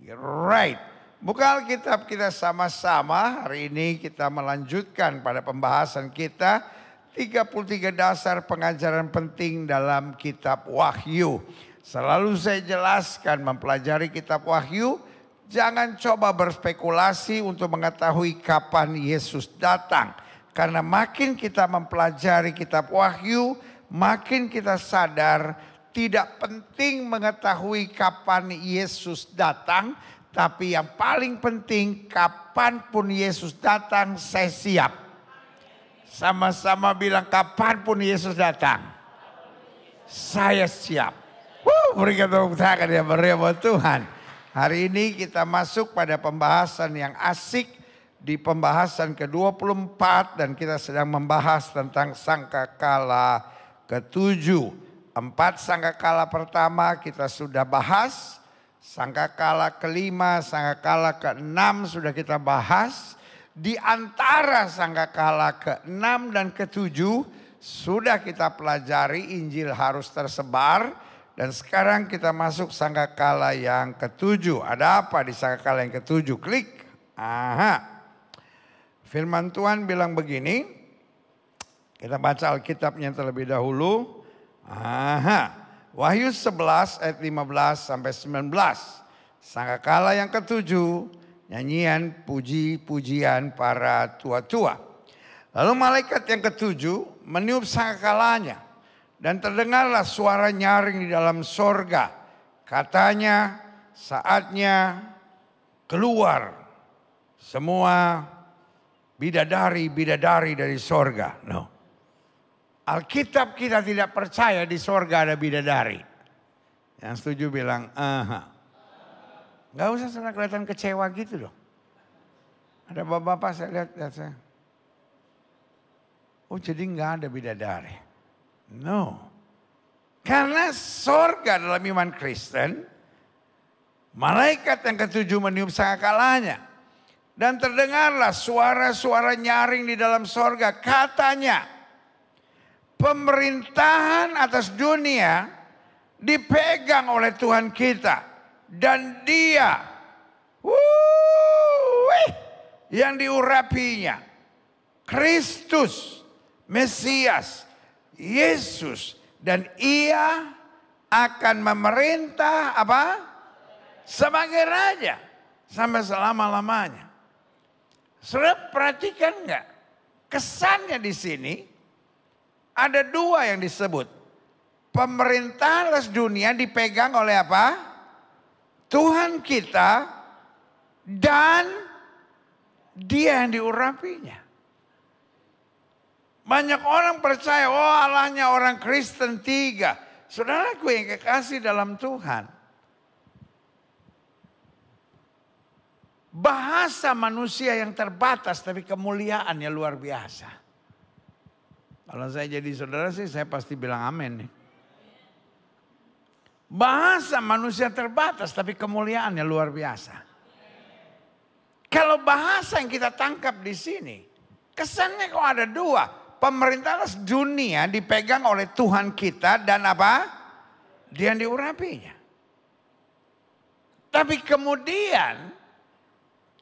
Right. Buka Alkitab kita sama-sama. Hari ini kita melanjutkan pada pembahasan kita 33 dasar pengajaran penting dalam kitab Wahyu. Selalu saya jelaskan mempelajari kitab Wahyu, jangan coba berspekulasi untuk mengetahui kapan Yesus datang. Karena makin kita mempelajari kitab Wahyu, makin kita sadar tidak penting mengetahui kapan Yesus datang. Tapi yang paling penting, kapanpun Yesus datang, saya siap. Sama-sama bilang, kapanpun Yesus datang, saya siap. Berikan tepuk tangan ya meriah buat Tuhan. Hari ini kita masuk pada pembahasan yang asik. Di pembahasan ke-24 dan kita sedang membahas tentang sangkakala ke-7. 4 sangkakala pertama kita sudah bahas. Sangkakala ke-5, sangkakala ke-6 sudah kita bahas. Di antara sangkakala ke-6 dan ke-7 sudah kita pelajari Injil harus tersebar. Dan sekarang kita masuk sangkakala yang ke-7. Ada apa di sangkakala yang ke-7? Klik. Firman Tuhan bilang begini. Kita baca Alkitabnya terlebih dahulu. Wahyu 11 ayat 15 sampai 19. Sangkakala yang ke-7, nyanyian puji-pujian para tua-tua. Lalu malaikat yang ke-7 meniup sangkakalanya. Dan terdengarlah suara nyaring di dalam sorga. Katanya saatnya keluar semua bidadari-bidadari dari sorga. No. Alkitab kita tidak percaya di sorga ada bidadari. Yang setuju bilang, Gak usah sana kelihatan kecewa gitu loh. Ada bapak-bapak saya lihat saya. Oh jadi gak ada bidadari. No. Karena sorga dalam iman Kristen, malaikat yang ke-7 meniup sangkakalanya. Dan terdengarlah suara-suara nyaring di dalam sorga. Katanya, pemerintahan atas dunia dipegang oleh Tuhan kita. Dan dia yang diurapinya. Kristus, Mesias, Yesus. Dan ia akan memerintah apa? Sebagai raja. Sampai selama-lamanya. Saudara perhatikan enggak? Kesannya di sini. Ada dua yang disebut. Pemerintahan atas dunia dipegang oleh apa? Tuhan kita dan dia yang diurapinya. Banyak orang percaya, Allahnya orang Kristen 3. Saudaraku yang kekasih dalam Tuhan. Bahasa manusia yang terbatas tapi kemuliaannya luar biasa. Kalau saya jadi saudara sih saya pasti bilang amin nih. Bahasa manusia terbatas tapi kemuliaannya luar biasa. Kalau bahasa yang kita tangkap di sini, kesannya kok ada dua. Pemerintahan dunia dipegang oleh Tuhan kita dan apa? Dia yang diurapinya. Tapi kemudian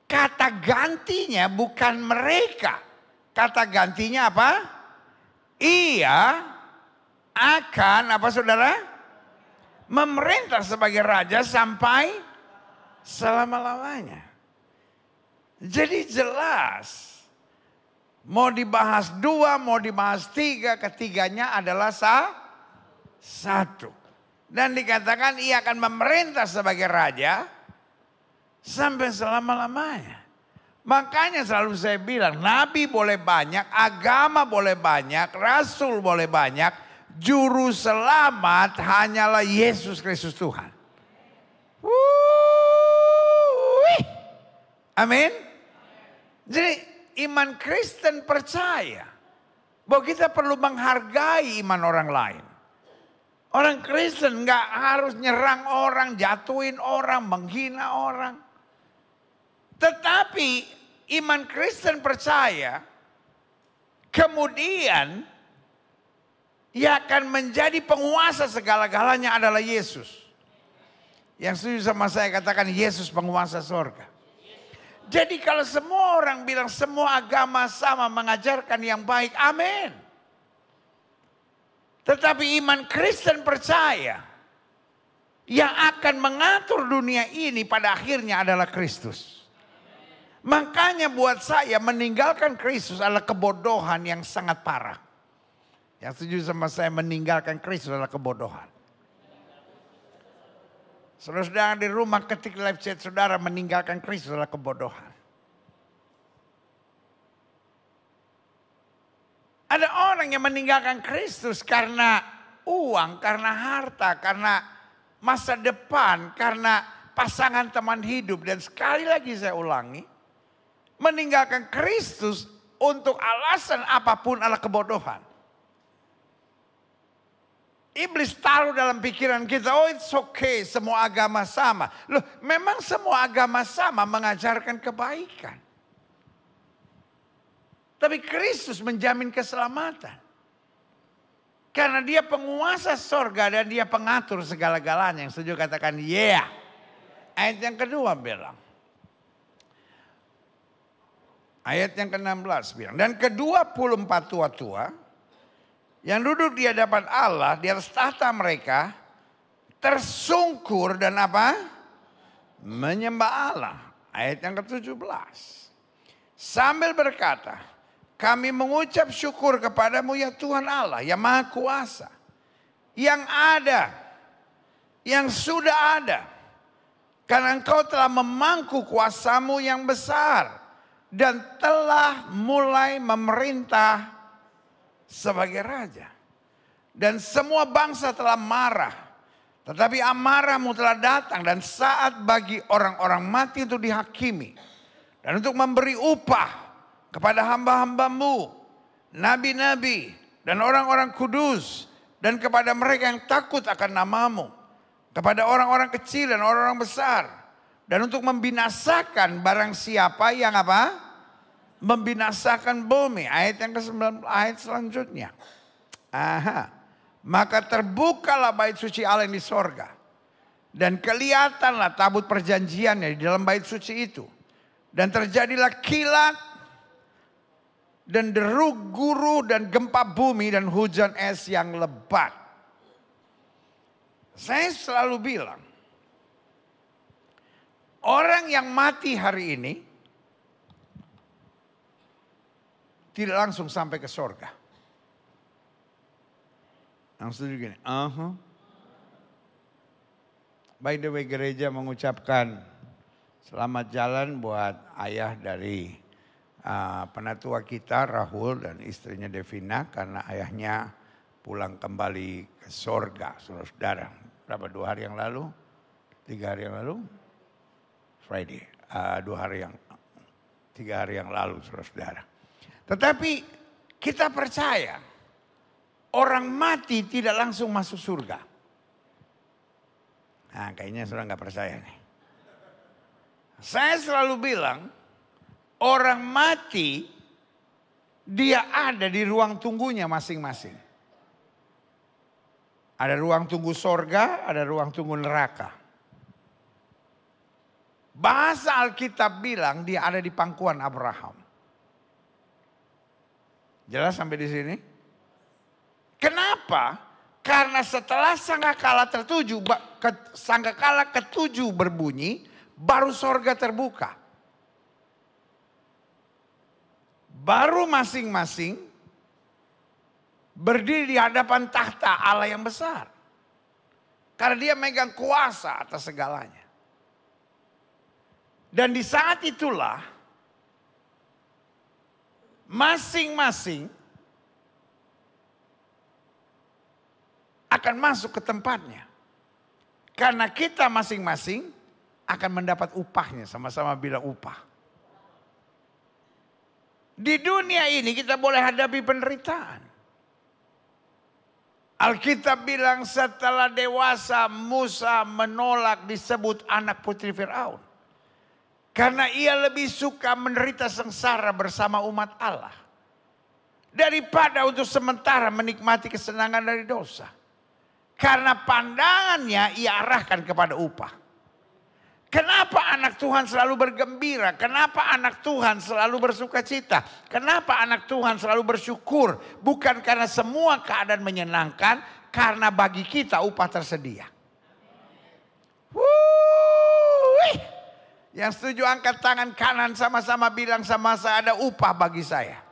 kata gantinya bukan mereka. Kata gantinya apa? Ia akan apa saudara? Memerintah sebagai raja sampai selama-lamanya. Jadi jelas. Mau dibahas 2, mau dibahas 3. Ketiganya adalah satu. Dan dikatakan ia akan memerintah sebagai raja. Sampai selama-lamanya. Makanya selalu saya bilang, nabi boleh banyak, agama boleh banyak, rasul boleh banyak, juru selamat hanyalah Yesus Kristus Tuhan. Amin. Jadi iman Kristen percaya bahwa kita perlu menghargai iman orang lain. Orang Kristen nggak harus nyerang orang, jatuhin orang, menghina orang. Tetapi iman Kristen percaya kemudian yang akan menjadi penguasa segala-galanya adalah Yesus. Yang setuju sama saya katakan Yesus penguasa sorga. Jadi kalau semua orang bilang semua agama sama mengajarkan yang baik, amin. Tetapi iman Kristen percaya yang akan mengatur dunia ini pada akhirnya adalah Kristus. Makanya buat saya meninggalkan Kristus adalah kebodohan yang sangat parah. Yang setuju sama saya meninggalkan Kristus adalah kebodohan. Saudara di rumah ketik live chat saudara meninggalkan Kristus adalah kebodohan. Ada orang yang meninggalkan Kristus karena uang, karena harta, karena masa depan, karena pasangan teman hidup. Dan sekali lagi saya ulangi, meninggalkan Kristus untuk alasan apapun adalah kebodohan. Iblis taruh dalam pikiran kita, oh it's okay, semua agama sama. Loh, memang semua agama sama mengajarkan kebaikan. Tapi Kristus menjamin keselamatan. Karena dia penguasa sorga dan dia pengatur segala-galanya. Yang setuju katakan yeah. Ayat yang kedua bilang. Ayat yang ke-16 bilang. Dan ke-24 tua-tua yang duduk di hadapan Allah di atas tahta mereka tersungkur dan apa? Menyembah Allah. Ayat yang ke-17. Sambil berkata, kami mengucap syukur kepadamu ya Tuhan Allah yang Maha Kuasa. Yang ada, yang sudah ada. Karena engkau telah memangku kuasamu yang besar. Dan telah mulai memerintah sebagai raja. Dan semua bangsa telah marah. Tetapi amarahmu telah datang dan saat bagi orang-orang mati untuk dihakimi. Dan untuk memberi upah kepada hamba-hambamu, nabi-nabi dan orang-orang kudus. Dan kepada mereka yang takut akan namamu. Kepada orang-orang kecil dan orang-orang besar. Dan untuk membinasakan barang siapa yang apa? Membinasakan bumi. Ayat yang ke-9, ayat selanjutnya. Maka terbukalah bait suci Allah yang di sorga. Dan kelihatanlah tabut perjanjiannya di dalam bait suci itu. Dan terjadilah kilat. Dan deru guru dan gempa bumi dan hujan es yang lebat. Saya selalu bilang. Orang yang mati hari ini. Tidak langsung sampai ke sorga. Langsung gini. By the way gereja mengucapkan selamat jalan buat ayah dari penatua kita Rahul dan istrinya Devina. Karena ayahnya pulang kembali ke sorga. Saudara-saudara. Berapa 2 hari yang lalu? 3 hari yang lalu? Friday. 3 hari yang lalu saudara-saudara. Tetapi kita percaya orang mati tidak langsung masuk surga. Nah kayaknya saudara nggak percaya nih. Saya selalu bilang orang mati dia ada di ruang tunggunya masing-masing. Ada ruang tunggu sorga, ada ruang tunggu neraka. Bahasa Alkitab bilang dia ada di pangkuan Abraham. Jelas sampai di sini? Kenapa? Karena setelah sangkakala sangkakala ketujuh berbunyi, baru sorga terbuka. Baru masing-masing berdiri di hadapan tahta Allah yang besar. Karena dia megang kuasa atas segalanya. Dan di saat itulah masing-masing akan masuk ke tempatnya. Karena kita masing-masing akan mendapat upahnya. Sama-sama bilang upah. Di dunia ini kita boleh hadapi penderitaan. Alkitab bilang setelah dewasa Musa menolak disebut anak putri Firaun. Karena ia lebih suka menderita sengsara bersama umat Allah. Daripada untuk sementara menikmati kesenangan dari dosa. Karena pandangannya ia arahkan kepada upah. Kenapa anak Tuhan selalu bergembira? Kenapa anak Tuhan selalu bersuka cita? Kenapa anak Tuhan selalu bersyukur? Bukan karena semua keadaan menyenangkan, karena bagi kita upah tersedia. Wuih. Yang setuju angkat tangan kanan sama-sama bilang sama saya, ada upah bagi saya.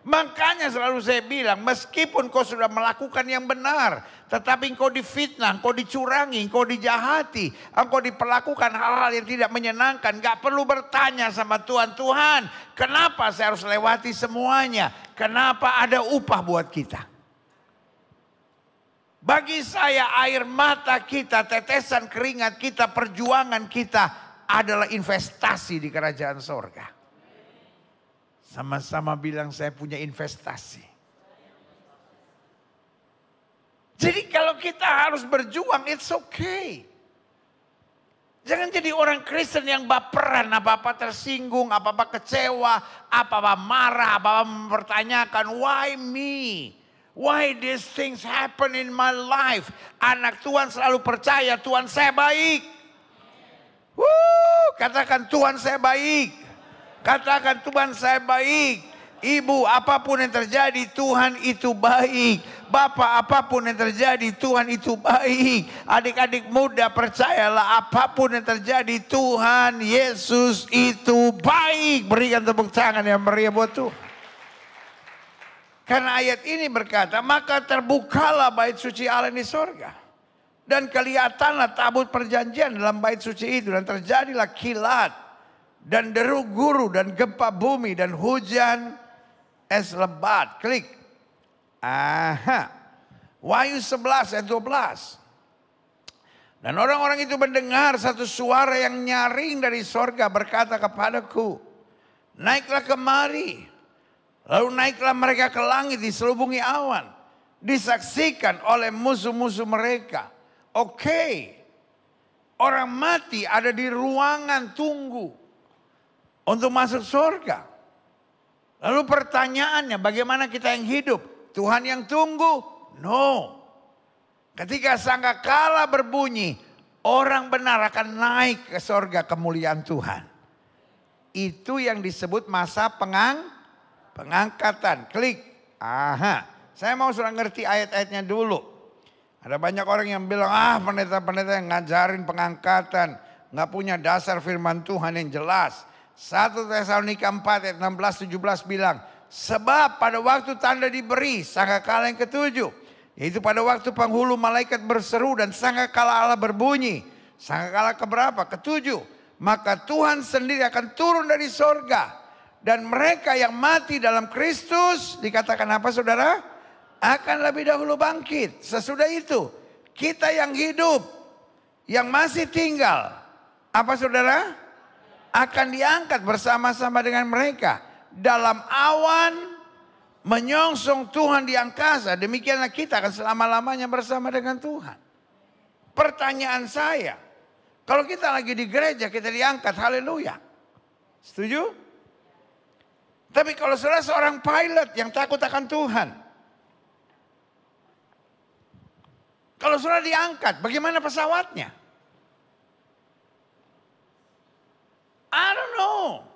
Makanya selalu saya bilang, meskipun kau sudah melakukan yang benar, tetapi engkau difitnah, engkau dicurangi, engkau dijahati, engkau diperlakukan hal-hal yang tidak menyenangkan, gak perlu bertanya sama Tuhan, Tuhan, kenapa saya harus lewati semuanya? Kenapa ada upah buat kita? Bagi saya air mata kita, tetesan keringat kita, perjuangan kita adalah investasi di kerajaan sorga. Sama-sama bilang saya punya investasi. Jadi kalau kita harus berjuang, it's okay. Jangan jadi orang Kristen yang baperan, apa-apa tersinggung, apa-apa kecewa, apa-apa marah, apa-apa mempertanyakan, why me? Why these things happen in my life? Anak Tuhan selalu percaya Tuhan saya baik. Katakan Tuhan saya baik. Katakan Tuhan saya baik. Ibu, apapun yang terjadi Tuhan itu baik. Bapak, apapun yang terjadi Tuhan itu baik. Adik-adik muda percayalah, apapun yang terjadi Tuhan Yesus itu baik. Berikan tepuk tangan yang meriah buat Tuhan. Karena ayat ini berkata, maka terbukalah bait suci Allah di sorga. Dan kelihatanlah tabut perjanjian dalam bait suci itu. Dan terjadilah kilat. Dan deru guru dan gempa bumi dan hujan es lebat. Klik. Wahyu 11 ayat 12. Dan orang-orang itu mendengar satu suara yang nyaring dari sorga berkata kepadaku, naiklah kemari. Lalu naiklah mereka ke langit diselubungi awan. Disaksikan oleh musuh-musuh mereka. Oke. Orang mati ada di ruangan tunggu untuk masuk surga. Lalu pertanyaannya, bagaimana kita yang hidup? Tuhan yang tunggu? No. Ketika sangkakala berbunyi, orang benar akan naik ke surga kemuliaan Tuhan. Itu yang disebut masa pengangkatan. Klik. Saya mau sudah ngerti ayat-ayatnya dulu. Ada banyak orang yang bilang, pendeta-pendeta yang ngajarin pengangkatan, nggak punya dasar firman Tuhan yang jelas. 1 Tesalonika 4 ayat 16-17 bilang, sebab pada waktu tanda diberi, sangkakala yang ketujuh, yaitu pada waktu penghulu malaikat berseru dan sangkakala Allah berbunyi. Sangkakala keberapa? Ketujuh. Maka Tuhan sendiri akan turun dari sorga. Dan mereka yang mati dalam Kristus, dikatakan apa saudara? Akan lebih dahulu bangkit. Sesudah itu, kita yang hidup, yang masih tinggal, apa saudara? Akan diangkat bersama-sama dengan mereka dalam awan menyongsong Tuhan di angkasa. Demikianlah kita akan selama-lamanya bersama dengan Tuhan. Pertanyaan saya, kalau kita lagi di gereja kita diangkat, haleluya. Setuju? Tapi kalau saudara seorang pilot yang takut akan Tuhan, kalau saudara diangkat, bagaimana pesawatnya? I don't know.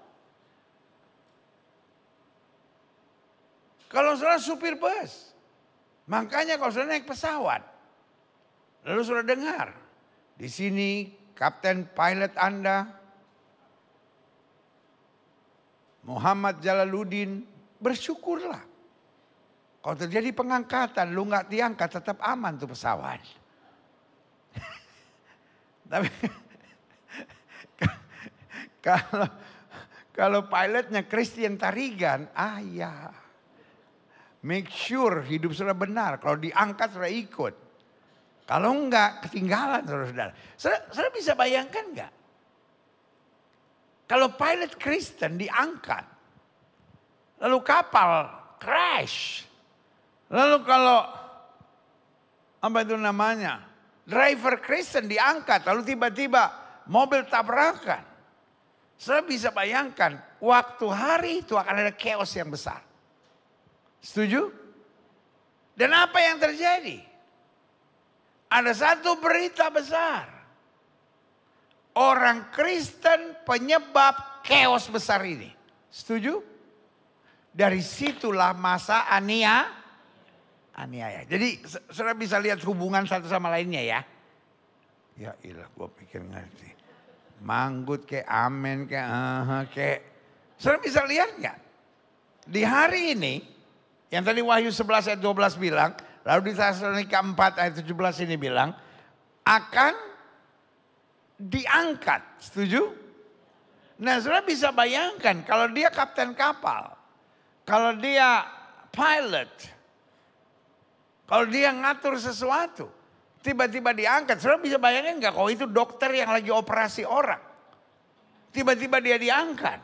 Kalau saudara supir bus, makanya kalau saudara naik pesawat, lalu saudara dengar, di sini kapten pilot Anda, Muhammad Jalaluddin, bersyukurlah. Kalau terjadi pengangkatan, lu nggak diangkat, tetap aman tuh pesawat. Tapi kalau pilotnya Christian Tarigan, ya. Make sure hidup sudah benar. Kalau diangkat sudah ikut. Kalau enggak, ketinggalan saudara-saudara. Saudara bisa bayangkan enggak? Kalau pilot Kristen diangkat, lalu kapal crash. Lalu kalau, apa itu namanya? Driver Kristen diangkat, lalu tiba-tiba mobil tabrakan. Saudara bisa bayangkan, waktu hari itu akan ada chaos yang besar. Setuju? Dan apa yang terjadi? Ada satu berita besar. orang Kristen penyebab chaos besar ini. Setuju? Dari situlah masa aniaya. Jadi saudara bisa lihat hubungan satu sama lainnya ya. Ya ilah, gue pikir ngerti. Manggut kayak amen kayak. Saudara bisa lihat nggak? Di hari ini, yang tadi Wahyu 11 ayat 12 bilang, lalu di Tesalonika 4 ayat 17 ini bilang, akan diangkat. Setuju? Nah, saudara bisa bayangkan kalau dia kapten kapal, kalau dia pilot, kalau dia ngatur sesuatu, tiba-tiba diangkat. Saudara bisa bayangin nggak kalau itu dokter yang lagi operasi orang, tiba-tiba dia diangkat.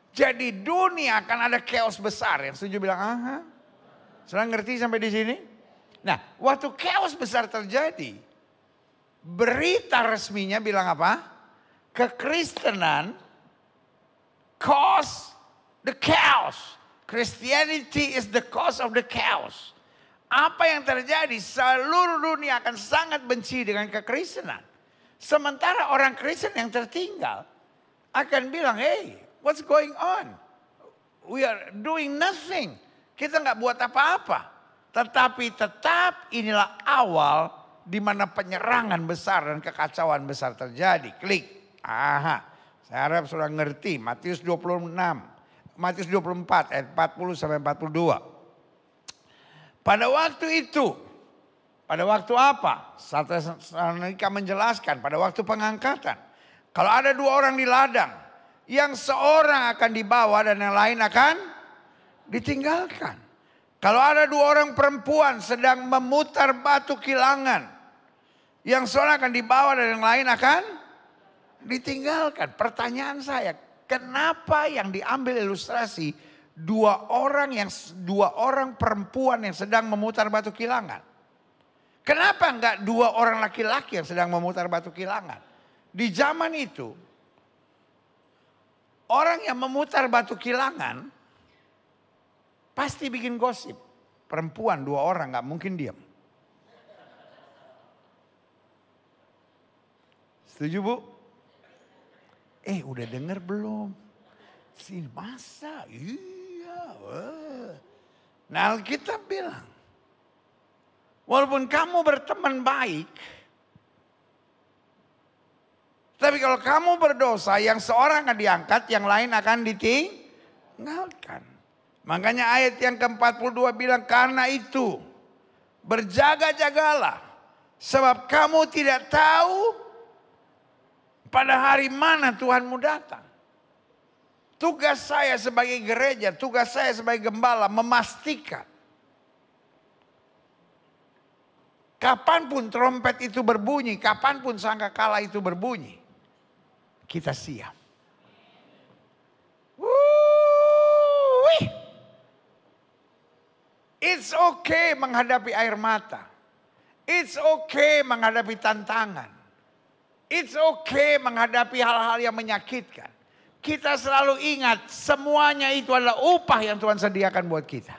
Jadi dunia akan ada chaos besar. Yang setuju bilang, aha. Saudara ngerti sampai di sini? Nah, waktu chaos besar terjadi, berita resminya bilang apa? Kekristenan cause the chaos. Christianity is the cause of the chaos. Apa yang terjadi? Seluruh dunia akan sangat benci dengan kekristenan. Sementara orang Kristen yang tertinggal akan bilang, hey, what's going on? We are doing nothing. Kita nggak buat apa-apa. Tetapi tetap inilah awal di mana penyerangan besar dan kekacauan besar terjadi. Klik. Aha. Saya harap saudara ngerti. Matius 26. Matius 24 ayat 40 sampai 42. Pada waktu itu. Pada waktu apa? Tesalonika menjelaskan. Pada waktu pengangkatan. Kalau ada dua orang di ladang. Yang seorang akan dibawa dan yang lain akan ditinggalkan. Kalau ada dua orang perempuan sedang memutar batu kilangan. Yang seorang akan dibawa dan yang lain akan ditinggalkan. Pertanyaan saya, kenapa yang diambil ilustrasi dua orang perempuan yang sedang memutar batu kilangan? Kenapa enggak dua orang laki-laki yang sedang memutar batu kilangan? Di zaman itu, orang yang memutar batu kilangan pasti bikin gosip. Perempuan dua orang enggak mungkin diam. Setuju Bu? Udah denger belum? Sini masa? Iya. Nah Alkitab bilang, walaupun kamu berteman baik, tapi kalau kamu berdosa, yang seorang akan diangkat, yang lain akan ditinggalkan. Makanya ayat yang ke-42 bilang, karena itu berjaga-jagalah, sebab kamu tidak tahu pada hari mana Tuhanmu datang. Tugas saya sebagai gereja, tugas saya sebagai gembala memastikan. Kapanpun trompet itu berbunyi, kapanpun sangkakala itu berbunyi, kita siap. It's okay menghadapi air mata. It's okay menghadapi tantangan. It's okay menghadapi hal-hal yang menyakitkan. Kita selalu ingat semuanya itu adalah upah yang Tuhan sediakan buat kita.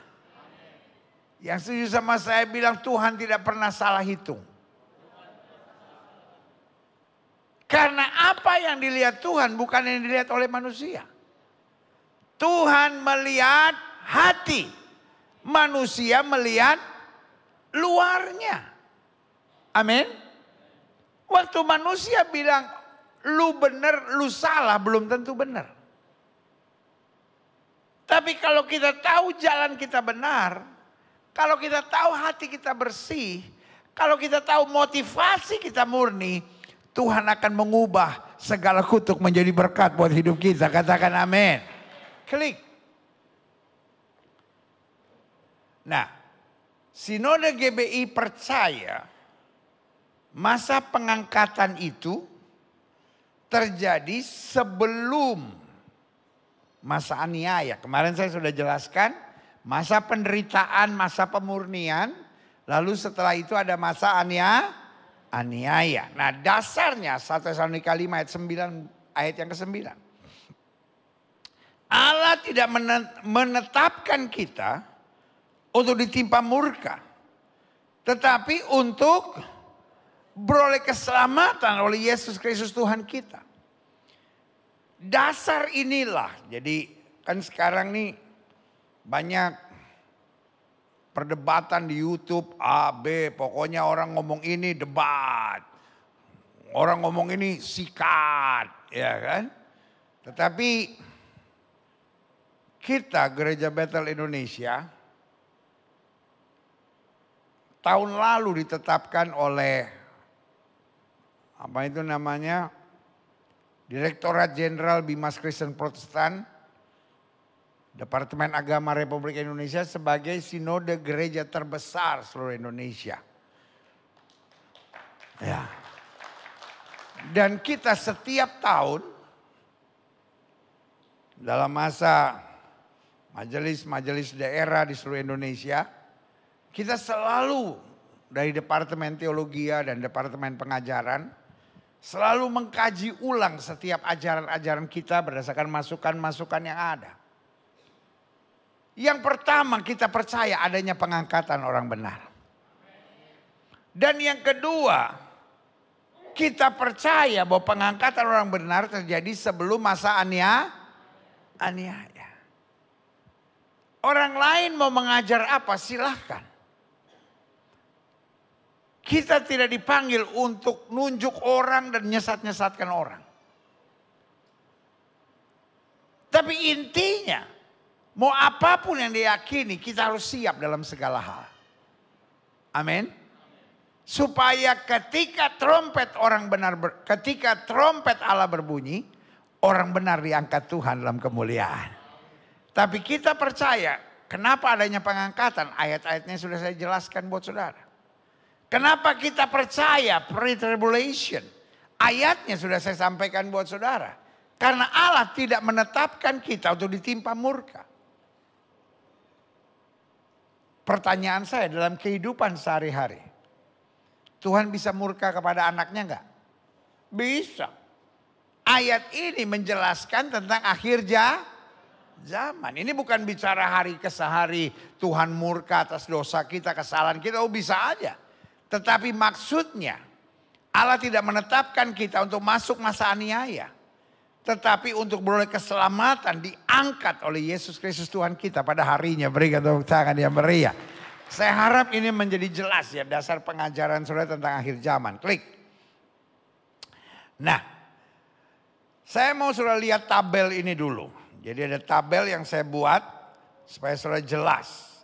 Yang setuju sama saya bilang Tuhan tidak pernah salah hitung. Karena apa yang dilihat Tuhan bukan yang dilihat oleh manusia. Tuhan melihat hati. Manusia melihat luarnya. Amin. Waktu manusia bilang lu benar, lu salah, belum tentu benar. Tapi kalau kita tahu jalan kita benar, kalau kita tahu hati kita bersih, kalau kita tahu motivasi kita murni, Tuhan akan mengubah segala kutuk menjadi berkat buat hidup kita. Katakan amin. Klik. Nah, Sinode GBI percaya masa pengangkatan itu terjadi sebelum masa aniaya. Kemarin saya sudah jelaskan masa penderitaan, masa pemurnian. Lalu setelah itu ada masa aniaya. Nah dasarnya 1 Tesalonika 5 ayat 9 ayat yang ke-9. Allah tidak menetapkan kita untuk ditimpa murka. Tetapi untuk beroleh keselamatan oleh Yesus Kristus Tuhan kita. Dasar inilah, jadi kan sekarang nih banyak perdebatan di YouTube A, B, pokoknya orang ngomong ini debat. Orang ngomong ini sikat, ya kan? Tetapi kita Gereja Bethel Indonesia tahun lalu ditetapkan oleh apa itu namanya, Direktorat Jenderal Bimas Kristen Protestan, Departemen Agama Republik Indonesia sebagai sinode gereja terbesar seluruh Indonesia. Ya. Dan kita setiap tahun dalam masa majelis-majelis daerah di seluruh Indonesia, kita selalu dari Departemen Teologi dan Departemen Pengajaran selalu mengkaji ulang setiap ajaran-ajaran kita berdasarkan masukan-masukan yang ada. Yang pertama, kita percaya adanya pengangkatan orang benar. Dan yang kedua, kita percaya bahwa pengangkatan orang benar terjadi sebelum masa aniaya. Orang lain mau mengajar apa, silahkan. Kita tidak dipanggil untuk nunjuk orang dan nyesat-nyesatkan orang. Tapi intinya, mau apapun yang diyakini, kita harus siap dalam segala hal. Amin. Supaya ketika trompet ketika trompet Allah berbunyi, orang benar diangkat Tuhan dalam kemuliaan. Tapi kita percaya, kenapa adanya pengangkatan? Ayat-ayatnya sudah saya jelaskan buat saudara. Kenapa kita percaya pre-tribulation? Ayatnya sudah saya sampaikan buat saudara. Karena Allah tidak menetapkan kita untuk ditimpa murka. Pertanyaan saya dalam kehidupan sehari-hari. Tuhan bisa murka kepada anaknya enggak? Bisa. Ayat ini menjelaskan tentang akhir zaman. Ini bukan bicara hari ke hari Tuhan murka atas dosa kita, kesalahan kita. Oh bisa aja. Tetapi maksudnya Allah tidak menetapkan kita untuk masuk masa aniaya. Tetapi untuk beroleh keselamatan diangkat oleh Yesus Kristus Tuhan kita pada harinya. Berikan tepuk tangan yang meriah. Saya harap ini menjadi jelas ya dasar pengajaran saudara tentang akhir zaman. Klik. Nah, saya mau saudara lihat tabel ini dulu. Jadi ada tabel yang saya buat supaya saudara jelas.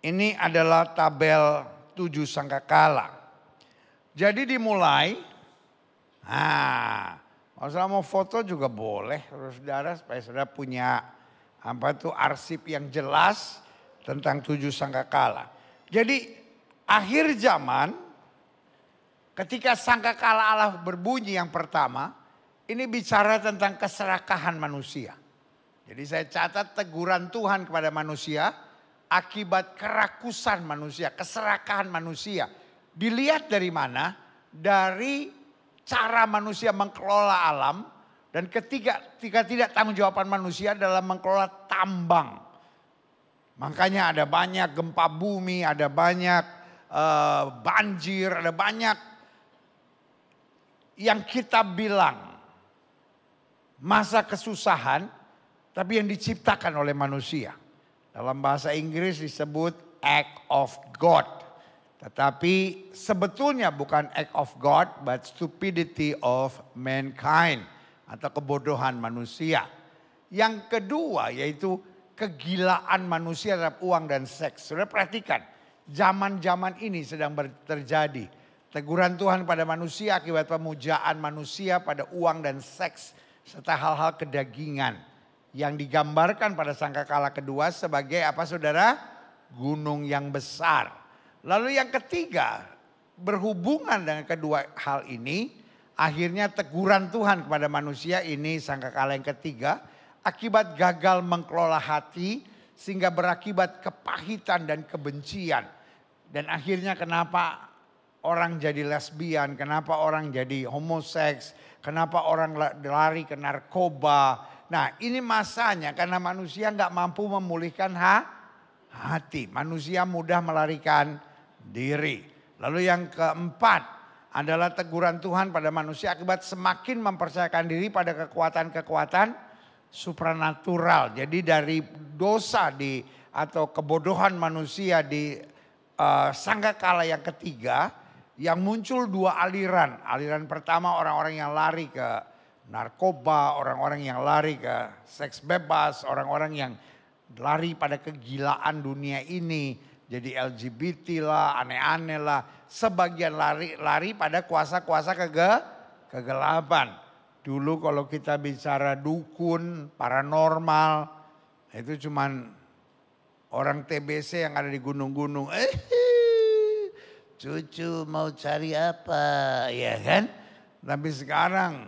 Ini adalah tabel 7 sangkakala. Jadi dimulai. Kalau saudara mau foto juga boleh, saudara, supaya saudara punya arsip yang jelas tentang 7 sangkakala. Jadi akhir zaman, ketika sangkakala Allah berbunyi yang pertama, ini bicara tentang keserakahan manusia. Jadi saya catat teguran Tuhan kepada manusia akibat kerakusan manusia, keserakahan manusia. Dilihat dari mana? Dari cara manusia mengelola alam. Dan ketika tidak tanggung jawaban manusia dalam mengelola tambang. Makanya ada banyak gempa bumi, ada banyak banjir, ada banyak yang kita bilang masa kesusahan, tapi yang diciptakan oleh manusia. Dalam bahasa Inggris disebut act of God. Tetapi sebetulnya bukan act of God, but stupidity of mankind. Atau kebodohan manusia. Yang kedua yaitu kegilaan manusia terhadap uang dan seks. Sudah perhatikan, zaman-zaman ini sedang terjadi. Teguran Tuhan pada manusia akibat pemujaan manusia pada uang dan seks. Serta hal-hal kedagingan. Yang digambarkan pada sangkakala kedua sebagai apa saudara? Gunung yang besar. Lalu yang ketiga, berhubungan dengan kedua hal ini, akhirnya teguran Tuhan kepada manusia ini sangkakala yang ketiga, akibat gagal mengelola hati sehingga berakibat kepahitan dan kebencian. Dan akhirnya kenapa orang jadi lesbian, kenapa orang jadi homoseks, kenapa orang lari ke narkoba. Nah ini masanya karena manusia nggak mampu memulihkan hati. Manusia mudah melarikan diri. Lalu yang keempat, adalah teguran Tuhan pada manusia akibat semakin mempercayakan diri pada kekuatan-kekuatan supranatural. Jadi dari dosa atau kebodohan manusia di sangkakala yang ketiga, yang muncul dua aliran. Aliran pertama orang-orang yang lari ke narkoba, orang-orang yang lari ke seks bebas, orang-orang yang lari pada kegilaan dunia ini. Jadi LGBT lah, aneh-aneh lah. Sebagian lari pada kuasa-kuasa kegelapan. Dulu kalau kita bicara dukun, paranormal, itu cuman orang TBC yang ada di gunung-gunung. Cucu mau cari apa, ya kan? Tapi sekarang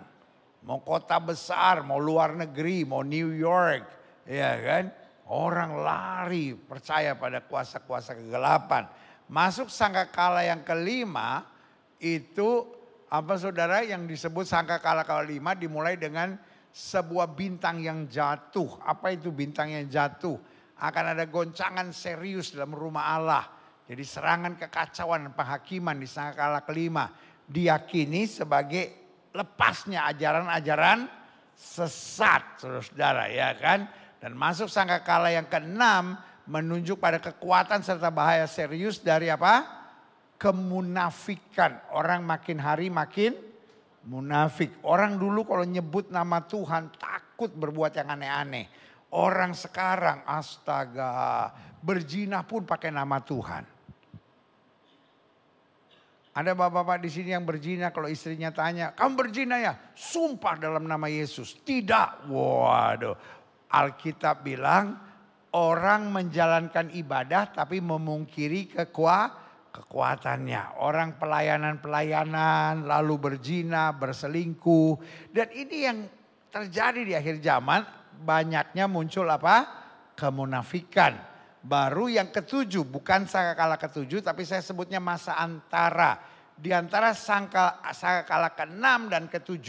mau kota besar, mau luar negeri, mau New York, ya kan? Orang lari percaya pada kuasa-kuasa kegelapan. Masuk sangkakala yang kelima itu apa saudara, yang disebut sangkakala kelima dimulai dengan sebuah bintang yang jatuh. Apa itu bintang yang jatuh? Akan ada goncangan serius dalam rumah Allah. Jadi serangan kekacauan dan penghakiman di sangkakala kelima diyakini sebagai lepasnya ajaran-ajaran sesat, saudara-saudara, ya kan? Dan masuk sangkakala yang keenam menunjuk pada kekuatan serta bahaya serius dari apa? Kemunafikan. Orang makin hari makin munafik. Orang dulu kalau nyebut nama Tuhan takut berbuat yang aneh-aneh. Orang sekarang astaga, berzina pun pakai nama Tuhan. Ada bapak-bapak di sini yang berzina, kalau istrinya tanya, "Kamu berzina ya?" Sumpah dalam nama Yesus. Tidak. Waduh. Alkitab bilang orang menjalankan ibadah tapi memungkiri kekuatannya. Orang pelayanan-pelayanan lalu berzina, berselingkuh. Dan ini yang terjadi di akhir zaman, banyaknya muncul apa? Kemunafikan. Baru yang ketujuh, bukan sangkakala ketujuh tapi saya sebutnya masa antara. Di antara sangkakala ke-6 dan ke-7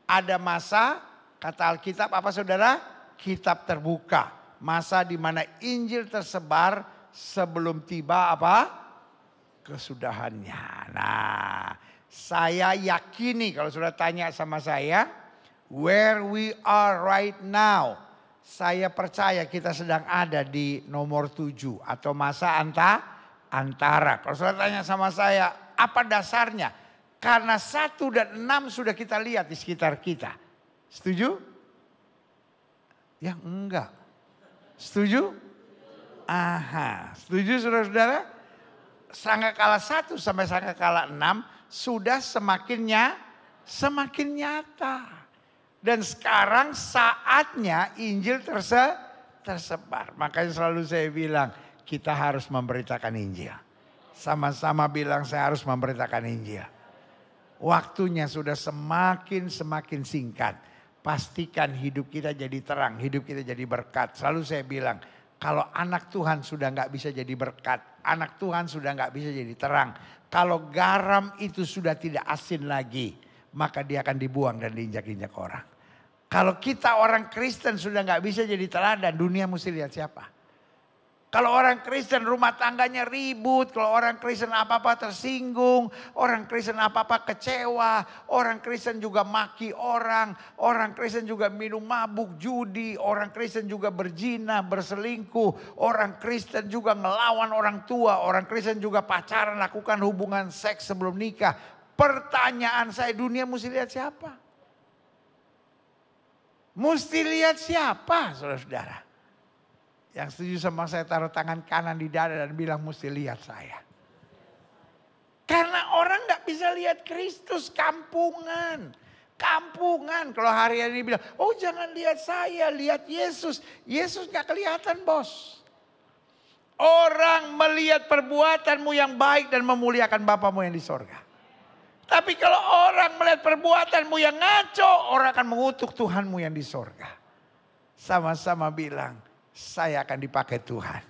ada masa, kata Alkitab apa saudara? Kitab terbuka. Masa di mana Injil tersebar sebelum tiba apa? Kesudahannya. Nah, saya yakini kalau sudah tanya sama saya, where we are right now, saya percaya kita sedang ada di nomor 7 atau masa antara. Kalau sudah tanya sama saya, apa dasarnya? Karena 1 dan 6 sudah kita lihat di sekitar kita. Setuju? Ya enggak. Setuju? Aha, setuju saudara-saudara? Sangkakala 1 sampai sangkakala 6 sudah semakin nyata. Dan sekarang saatnya Injil tersebar. Makanya selalu saya bilang kita harus memberitakan Injil. Sama-sama bilang saya harus memberitakan Injil. Waktunya sudah semakin singkat. Pastikan hidup kita jadi terang, hidup kita jadi berkat. Selalu saya bilang, kalau anak Tuhan sudah nggak bisa jadi berkat, anak Tuhan sudah nggak bisa jadi terang. Kalau garam itu sudah tidak asin lagi, maka dia akan dibuang dan diinjak-injak orang. Kalau kita orang Kristen sudah nggak bisa jadi teladan, dunia mesti lihat siapa? Kalau orang Kristen rumah tangganya ribut, kalau orang Kristen apa-apa tersinggung, orang Kristen apa-apa kecewa, orang Kristen juga maki orang Kristen juga minum mabuk, judi, orang Kristen juga berzina, berselingkuh, orang Kristen juga ngelawan orang tua, orang Kristen juga pacaran, lakukan hubungan seks sebelum nikah. Pertanyaan saya, dunia mesti lihat siapa? Mesti lihat siapa, saudara-saudara? Yang setuju sama saya taruh tangan kanan di dada dan bilang mesti lihat saya. Karena orang gak bisa lihat Kristus, kampungan. Kampungan kalau hari ini bilang, oh jangan lihat saya, lihat Yesus. Yesus gak kelihatan bos. Orang melihat perbuatanmu yang baik dan memuliakan Bapamu yang di sorga. Tapi kalau orang melihat perbuatanmu yang ngaco, orang akan mengutuk Tuhanmu yang di sorga. Sama-sama bilang, saya akan dipakai Tuhan.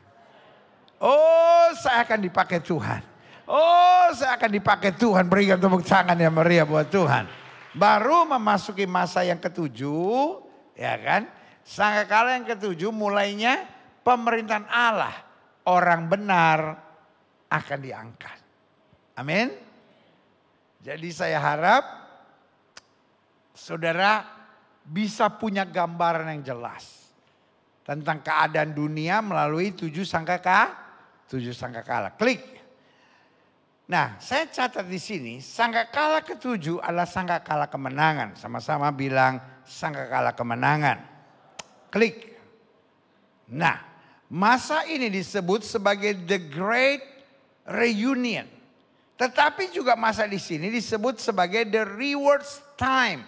Oh, saya akan dipakai Tuhan. Oh, saya akan dipakai Tuhan. Berikan tepuk tangan yang meriah buat Tuhan. Baru memasuki masa yang ketujuh, ya kan? Sangkakala yang ketujuh mulainya pemerintahan Allah. Orang benar akan diangkat. Amin. Jadi saya harap saudara bisa punya gambaran yang jelas tentang keadaan dunia melalui 7 sangkakala. Klik. Nah, saya catat di sini sangkakala ke-7 adalah sangkakala kemenangan. Sama-sama bilang sangkakala kemenangan. Klik. Nah, masa ini disebut sebagai the great reunion. Tetapi juga masa di sini disebut sebagai the rewards time.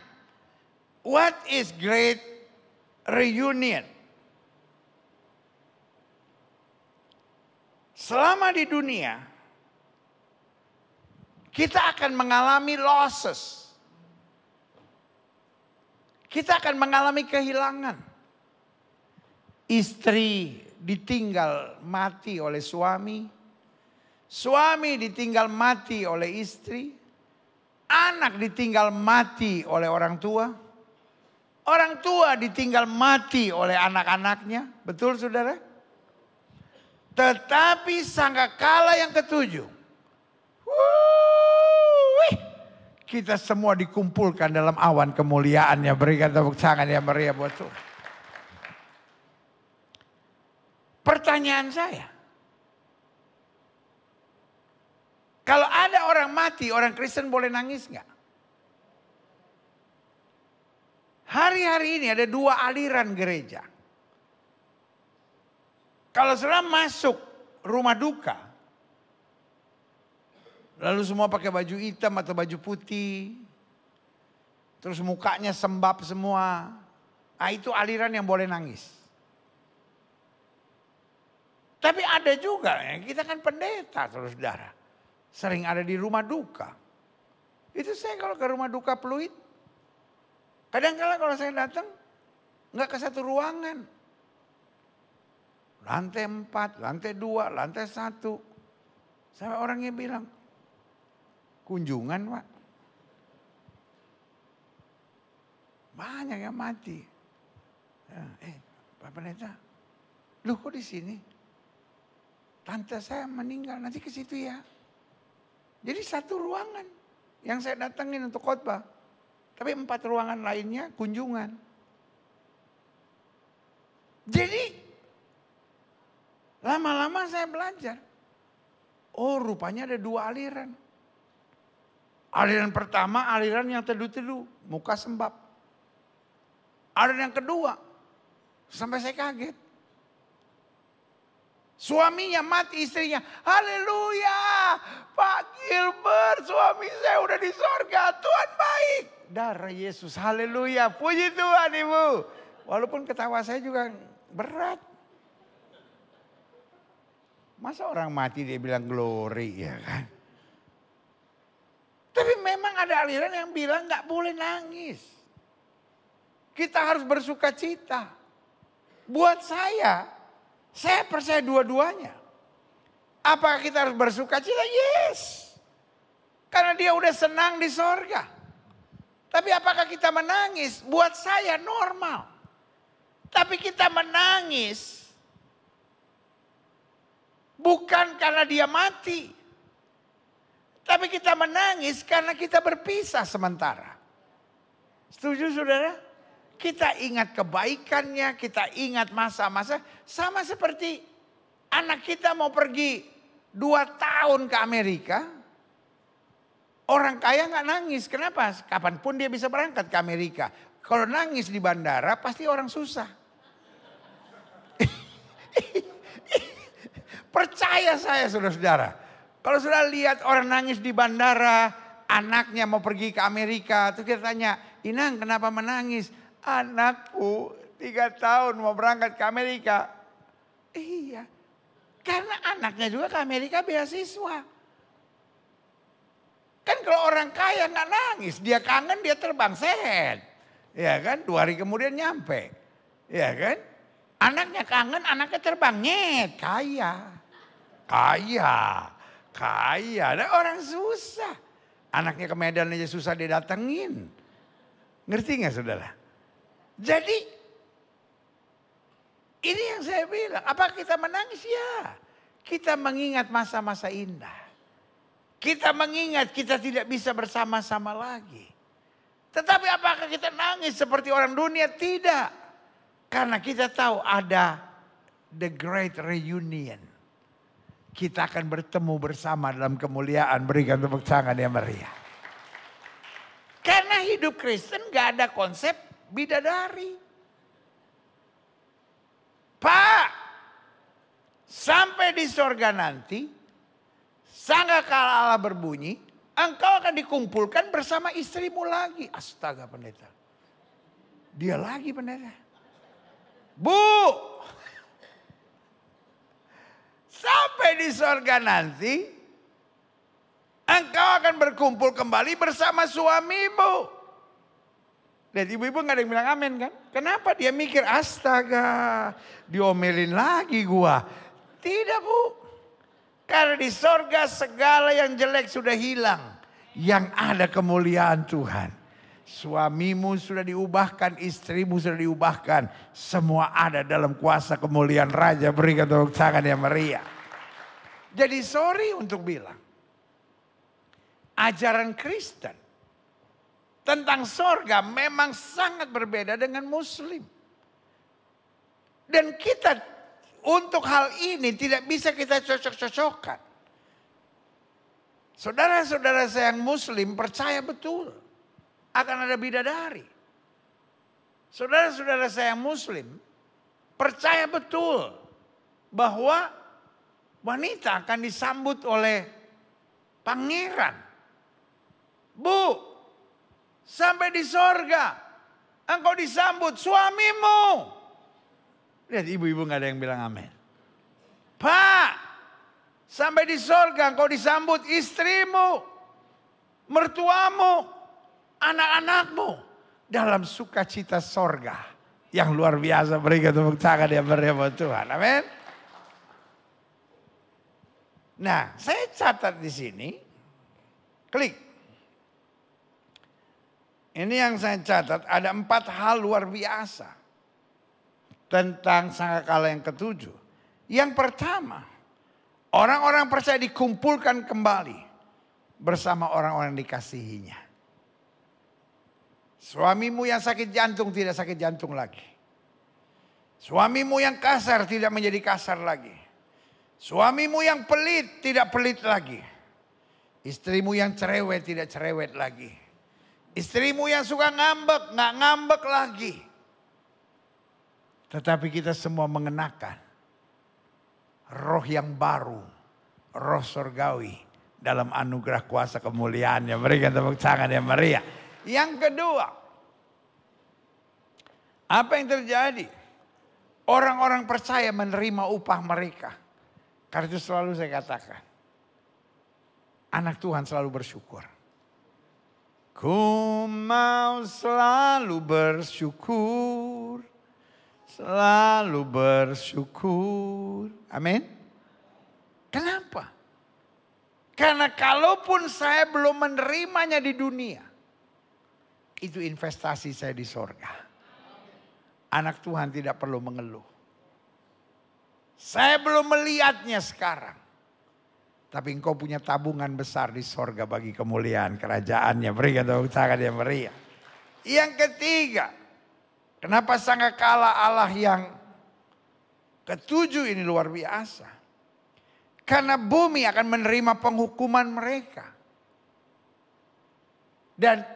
What is great reunion? Selama di dunia, kita akan mengalami losses. Kita akan mengalami kehilangan. Istri ditinggal mati oleh suami. Suami ditinggal mati oleh istri. Anak ditinggal mati oleh orang tua. Orang tua ditinggal mati oleh anak-anaknya. Betul saudara? Tetapi sangkakala yang ke-7. Kita semua dikumpulkan dalam awan kemuliaannya. Berikan tepuk tangan yang meriah buat Tuhan. Pertanyaan saya. Kalau ada orang mati, orang Kristen boleh nangis nggak? Hari-hari ini ada 2 aliran gereja. Kalau saudara masuk rumah duka, lalu semua pakai baju hitam atau baju putih, terus mukanya sembab semua, itu aliran yang boleh nangis. Tapi ada juga, kita kan pendeta saudara. Sering ada di rumah duka. Itu saya kalau ke rumah duka Pluit. Kadang-kadang kalau saya datang. Enggak ke satu ruangan. Lantai 4, lantai 2, lantai 1. Sampai orangnya bilang. Kunjungan Pak. Banyak yang mati. Pak Pendeta. Loh kok di sini? Tante saya meninggal, nanti ke situ ya. Jadi satu ruangan yang saya datangin untuk khotbah. Tapi 4 ruangan lainnya kunjungan. Jadi lama-lama saya belajar. Oh rupanya ada 2 aliran. Aliran pertama aliran yang teduh-teduh, muka sembab. Aliran yang kedua, sampai saya kaget. Suaminya mati, istrinya, haleluya, Pak Gilbert, suami saya udah di sorga, Tuhan baik. Darah Yesus, haleluya, puji Tuhan Ibu. Walaupun ketawa saya juga berat. Masa orang mati dia bilang glory ya kan. Tapi memang ada aliran yang bilang gak boleh nangis. Kita harus bersuka cita. Buat saya percaya dua-duanya. Apakah kita harus bersuka cita? Yes. Karena dia udah senang di sorga. Tapi apakah kita menangis? Buat saya normal. Tapi kita menangis. Bukan karena dia mati. Tapi kita menangis karena kita berpisah sementara. Setuju saudara? Kita ingat kebaikannya, kita ingat masa-masa. Sama seperti anak kita mau pergi 2 tahun ke Amerika. Orang kaya gak nangis. Kenapa? Kapanpun dia bisa berangkat ke Amerika. Kalau nangis di bandara pasti orang susah. Percaya saya saudara-saudara. Kalau sudah lihat orang nangis di bandara. Anaknya mau pergi ke Amerika. Terus kita tanya, Inang kenapa menangis? Anakku 3 tahun mau berangkat ke Amerika. Iya. Karena anaknya juga ke Amerika beasiswa. Kan kalau orang kaya gak nangis. Dia kangen dia terbang sehat. Ya kan 2 hari kemudian nyampe. Ya kan. Anaknya kangen anaknya terbang. Nyet kaya. Kaya. Ada orang susah. Anaknya ke Medan aja susah didatengin. Ngerti gak saudara? Jadi ini yang saya bilang, apa kita menangis? Ya, kita mengingat masa-masa indah. Kita mengingat kita tidak bisa bersama-sama lagi. Tetapi apakah kita nangis seperti orang dunia? Tidak. Karena kita tahu ada the great reunion. Kita akan bertemu bersama dalam kemuliaan. Berikan tepuk tangan yang meriah. Karena hidup Kristen gak ada konsep bidadari. Pak, sampai di sorga nanti, sangkakala Allah berbunyi, engkau akan dikumpulkan bersama istrimu lagi. Astaga pendeta. Dia lagi pendeta. Bu, sampai di sorga nanti, engkau akan berkumpul kembali bersama suamimu. Dan ibu-ibu gak ada yang bilang amin kan? Kenapa dia mikir astaga diomelin lagi gua. Tidak bu. Karena di sorga segala yang jelek sudah hilang. Yang ada kemuliaan Tuhan. Suamimu sudah diubahkan, istrimu sudah diubahkan. Semua ada dalam kuasa kemuliaan Raja. Berikan tepuk tangan yang meriah. Jadi sorry untuk bilang. Ajaran Kristen tentang sorga memang sangat berbeda dengan Muslim. Dan kita untuk hal ini tidak bisa kita cocok-cocokkan. Saudara-saudara saya yang Muslim percaya betul akan ada bidadari. Saudara-saudara saya yang Muslim percaya betul bahwa wanita akan disambut oleh pangeran. Bu, sampai di sorga engkau disambut suamimu. Lihat ibu-ibu gak ada yang bilang amin. Pak, sampai di sorga engkau disambut istrimu, mertuamu, anak-anakmu dalam sukacita sorga yang luar biasa. Berikan tepuk tangan yang meriah buat Tuhan. Amin. Nah, saya catat di sini. Klik. Ini yang saya catat, ada 4 hal luar biasa tentang sangkakala yang ketujuh. Yang pertama, orang-orang percaya dikumpulkan kembali bersama orang-orang yang dikasihinya. Suamimu yang sakit jantung tidak sakit jantung lagi. Suamimu yang kasar tidak menjadi kasar lagi. Suamimu yang pelit tidak pelit lagi. Istrimu yang cerewet tidak cerewet lagi. Istrimu yang suka ngambek, gak ngambek lagi. Tetapi kita semua mengenakan roh yang baru, roh surgawi dalam anugerah kuasa kemuliaannya. Berikan tepuk tangan yang meriah. Yang kedua, apa yang terjadi? Orang-orang percaya menerima upah mereka. Karena itu selalu saya katakan, anak Tuhan selalu bersyukur. Ku mau selalu bersyukur. Selalu bersyukur. Amin. Kenapa? Karena kalaupun saya belum menerimanya di dunia, itu investasi saya di sorga. Anak Tuhan tidak perlu mengeluh. Saya belum melihatnya sekarang. Tapi engkau punya tabungan besar di sorga bagi kemuliaan kerajaannya. Berikan tepuk tangan yang meriah. Yang ketiga, kenapa sangkakala Allah yang ketujuh ini luar biasa? Karena bumi akan menerima penghukuman mereka. Dan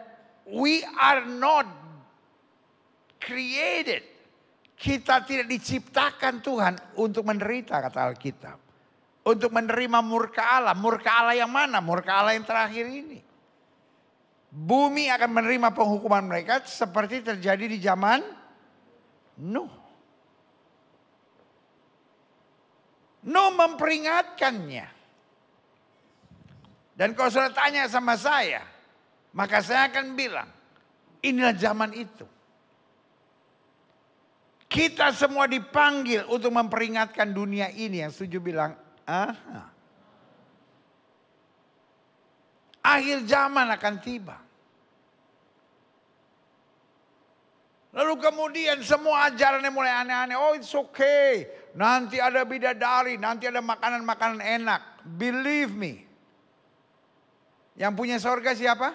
we are not created. Kita tidak diciptakan Tuhan untuk menderita, kata Alkitab. Untuk menerima murka Allah. Murka Allah yang mana? Murka Allah yang terakhir ini. Bumi akan menerima penghukuman mereka seperti terjadi di zaman Nuh. Nuh memperingatkannya. Dan kalau sudah tanya sama saya, maka saya akan bilang, inilah zaman itu. Kita semua dipanggil untuk memperingatkan dunia ini. Yang setuju bilang, aha. Akhir zaman akan tiba. Lalu kemudian semua ajarannya mulai aneh-aneh. Oh it's okay. Nanti ada bidadari, nanti ada makanan-makanan enak. Believe me. Yang punya sorga siapa?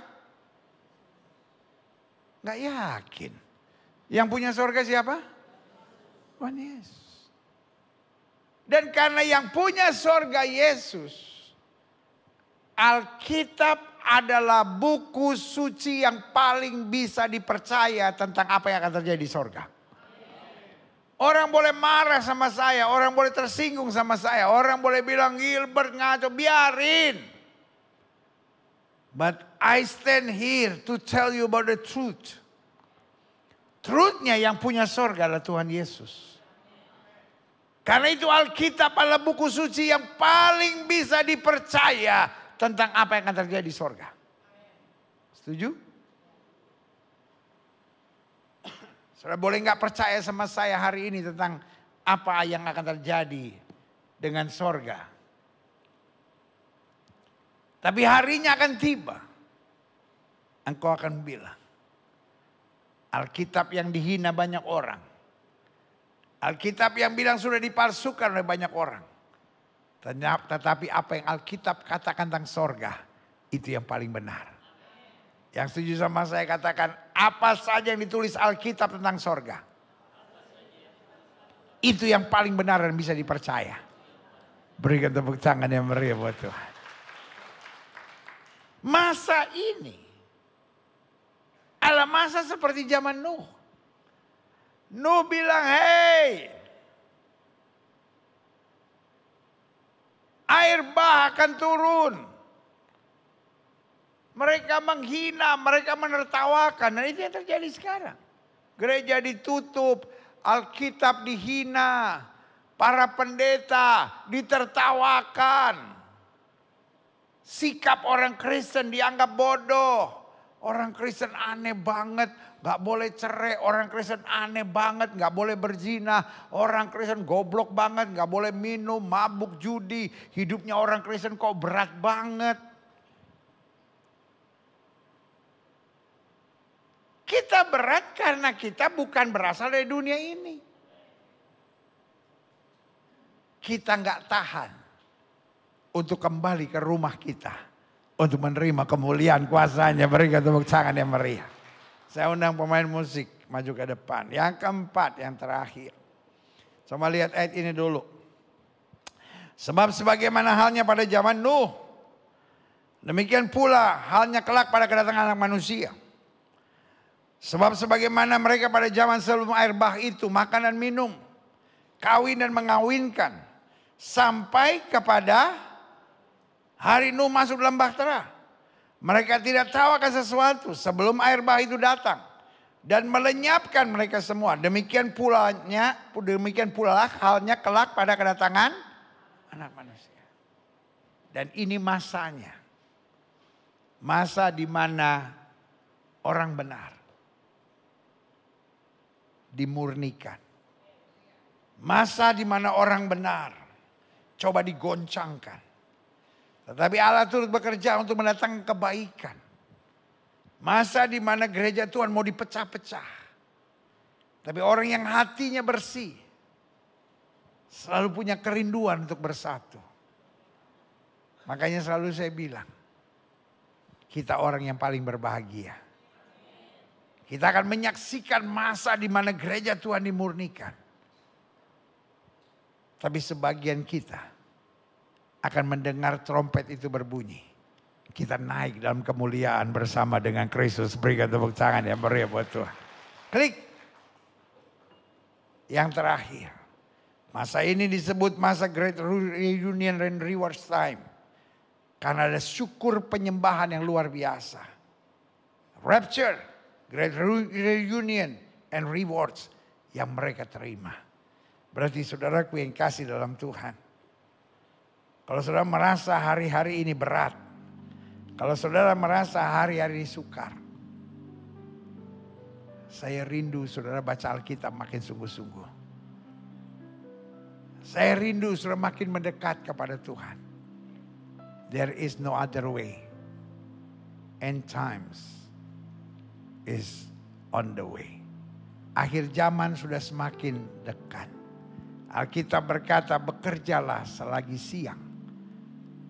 Nggak yakin. Yang punya sorga siapa? Tuhan Yesus. Dan karena yang punya sorga Yesus, Alkitab adalah buku suci yang paling bisa dipercaya tentang apa yang akan terjadi di sorga. Orang boleh marah sama saya, orang boleh tersinggung sama saya, orang boleh bilang Gilbert ngaco, biarin. But I stand here to tell you about the truth. Truthnya yang punya sorga adalah Tuhan Yesus. Karena itu Alkitab adalah buku suci yang paling bisa dipercaya tentang apa yang akan terjadi di sorga. Setuju? Saudara boleh nggak percaya sama saya hari ini tentang apa yang akan terjadi dengan sorga. Tapi harinya akan tiba. Engkau akan bilang, Alkitab yang dihina banyak orang. Alkitab yang bilang sudah dipalsukan oleh banyak orang. Tetapi apa yang Alkitab katakan tentang sorga, itu yang paling benar. Yang setuju sama saya katakan, apa saja yang ditulis Alkitab tentang sorga, itu yang paling benar dan bisa dipercaya. Berikan tepuk tangan yang meriah buat Tuhan. Masa ini adalah masa seperti zaman Nuh. Nuh bilang, hey, air bah akan turun. Mereka menghina, mereka menertawakan. Dan itu yang terjadi sekarang. Gereja ditutup, Alkitab dihina, para pendeta ditertawakan. Sikap orang Kristen dianggap bodoh. Orang Kristen aneh banget, gak boleh cerai. Orang Kristen aneh banget, gak boleh berzina. Orang Kristen goblok banget, gak boleh minum, mabuk, judi. Hidupnya orang Kristen kok berat banget. Kita berat karena kita bukan berasal dari dunia ini. Kita gak tahan untuk kembali ke rumah kita. Untuk menerima kemuliaan kuasanya. Berikan tepuk tangan yang meriah. Saya undang pemain musik maju ke depan. Yang keempat, yang terakhir. Coba lihat ayat ini dulu. Sebab sebagaimana halnya pada zaman Nuh, demikian pula halnya kelak pada kedatangan anak manusia. Sebab sebagaimana mereka pada zaman sebelum air bah itu makan dan minum, kawin dan mengawinkan, sampai kepada hari Nuh masuk dalam bahtera. Mereka tidak tahu akan sesuatu sebelum air bah itu datang dan melenyapkan mereka semua. Demikian pula halnya kelak pada kedatangan anak manusia. Dan ini masanya. Masa di mana orang benar dimurnikan. Masa di mana orang benar coba digoncangkan. Tetapi Allah turut bekerja untuk mendatangkan kebaikan. Masa di mana gereja Tuhan mau dipecah-pecah. Tapi orang yang hatinya bersih selalu punya kerinduan untuk bersatu. Makanya selalu saya bilang, kita orang yang paling berbahagia. Kita akan menyaksikan masa di mana gereja Tuhan dimurnikan. Tapi sebagian kita akan mendengar trompet itu berbunyi. Kita naik dalam kemuliaan bersama dengan Kristus. Berikan tepuk tangan yang meriah buat Tuhan. Klik. Yang terakhir. Masa ini disebut masa Great Reunion and Rewards Time. Karena ada syukur penyembahan yang luar biasa. Rapture, Great Reunion and Rewards yang mereka terima. Berarti saudaraku yang kasih dalam Tuhan. Kalau saudara merasa hari-hari ini berat. Kalau saudara merasa hari-hari ini sukar. Saya rindu saudara baca Alkitab makin sungguh-sungguh. Saya rindu saudara makin mendekat kepada Tuhan. There is no other way. End times is on the way. Akhir zaman sudah semakin dekat. Alkitab berkata, bekerjalah selagi siang.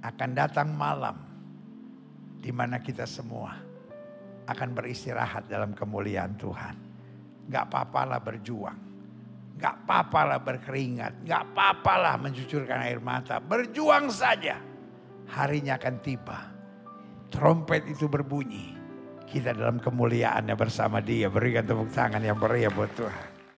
Akan datang malam di mana kita semua akan beristirahat dalam kemuliaan Tuhan. Gak apa-apalah berjuang, gak apa-apalah berkeringat, gak apa-apalah mencucurkan air mata. Berjuang saja, harinya akan tiba. Trompet itu berbunyi, kita dalam kemuliaannya bersama Dia. Berikan tepuk tangan yang meriah buat Tuhan.